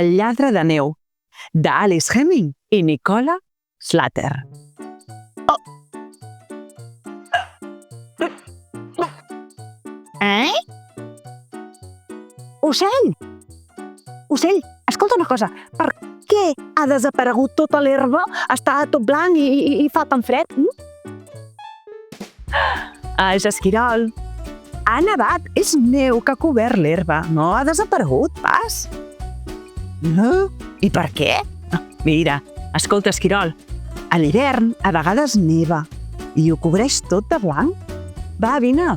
El lladre de neu, d'Alice Heming i Nicola Slater. Ocell, escolta una cosa. Per què ha desaparegut tota l'herba? Està tot blanc i fa tan fred? És esquirol. Ha nevat, és neu que ha cobert l'herba. No ha desaparegut pas. No? I per què? Mira, escolta, esquirol. A l'hivern a vegades neva i ho cobreix tot de blanc. Va, vine a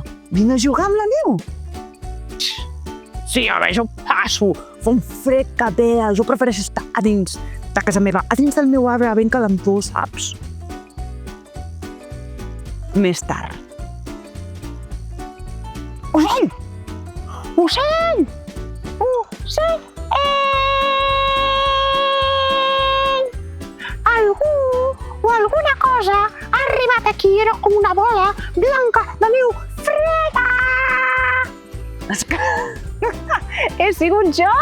jugar amb la neu. Sí, a veure, jo passo. Fa un fred que té. Jo prefereixo estar a dins de casa meva, a dins del meu arbre ben calentó, saps? Més tard. Ocell! Ocell! Ocell! Algú o alguna cosa ha arribat aquí. Era com una bola blanca de neu freda. He sigut jo,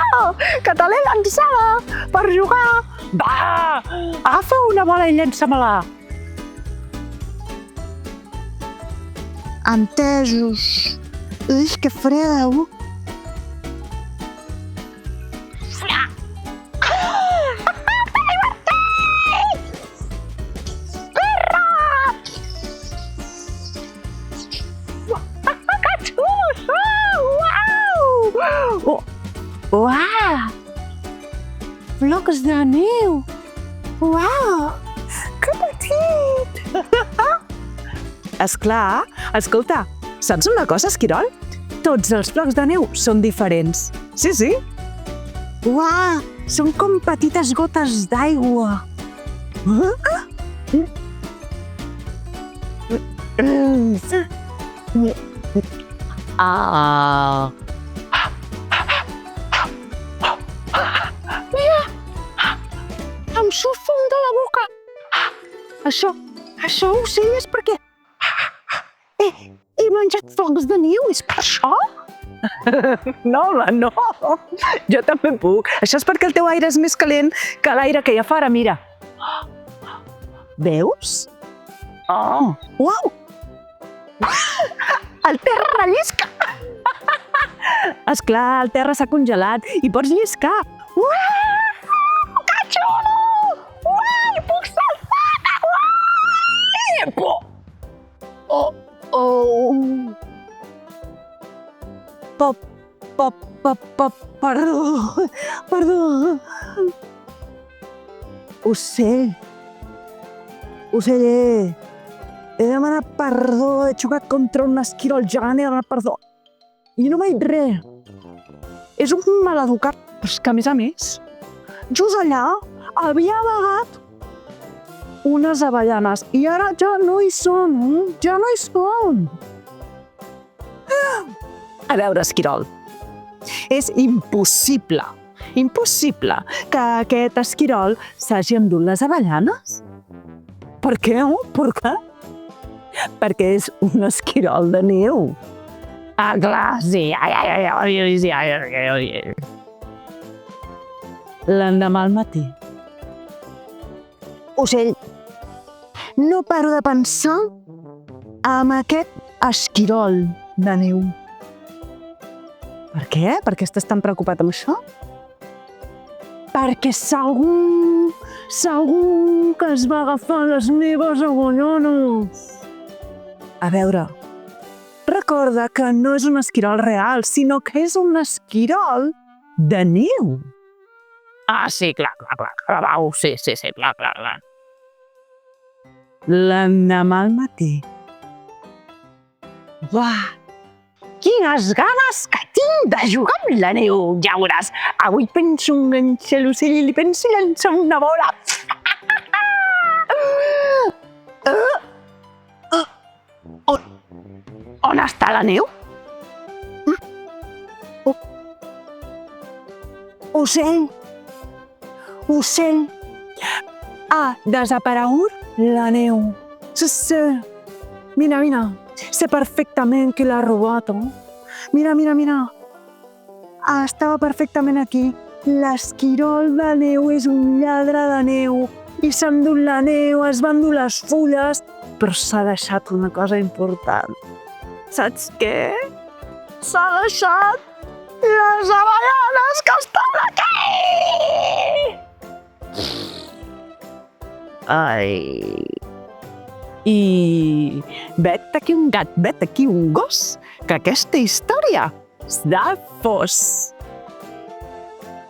que te l'he llançada per jugar. Va, agafa una bola i llença-me-la. Entesos. Ui, que fredeu. Uau! Blocs de neu! Uau! Que petit! Esclar, escolta, saps una cosa, esquirol? Tots els blocs de neu són diferents. Sí. Uau! Són com petites gotes d'aigua. Em surt fum de la boca. Això, ocell, és perquè he menjat flocs de neu, és per això? No, home, no. Jo també puc. Això és perquè el teu aire és més calent que l'aire que hi ha fora, mira. Veus? Oh! Uau! El terra rellisca! Esclar, el terra s'ha congelat i pots lliscar. Uau! Que xulo! Uau! Puc saltar! Uau! Perdó. Ocell, he demanat perdó, he jugat contra un esquirol gegant i he demanat perdó. I no m'ha dit res. És un maleducat. Però és que, a més, Just allà havia amagat unes avellanes i ara ja no hi són. A veure, esquirol, és impossible que aquest esquirol s'hagi endut les avellanes. Per què? Perquè és un esquirol de neu. Ah, clar, sí. L'endemà al matí. Ocell, no paro de pensar en aquest esquirol de neu. Per què? Per què estàs tan preocupat amb això? Perquè segur que es va agafar les meves avellones. A veure, recorda que no és un esquirol real, sinó que és un esquirol de neu. Ah, sí, clar. Sí, clar. L'endemà al matí. Uah! Quines ganes que tinc de jugar amb la neu, ja veuràs. Avui penso enganxar l'ocell i li penso llançar una bola. On està la neu? Ocell. Ha desaparegut la neu. Sí. Mira. Sé perfectament qui l'ha robat. Mira. Estava perfectament aquí. l'esquirol de neu és un lladre de neu i s'ha endut la neu, es va endur les fulles, però s'ha deixat una cosa important. Saps què? S'ha deixat les avellanes que estan aquí! Ai... I vet aquí un gat, vet aquí un gos, que aquesta història s'ha fos.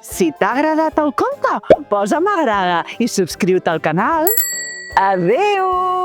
Si t'ha agradat el conte, posa m'agrada i subscriu-te al canal. Adéu!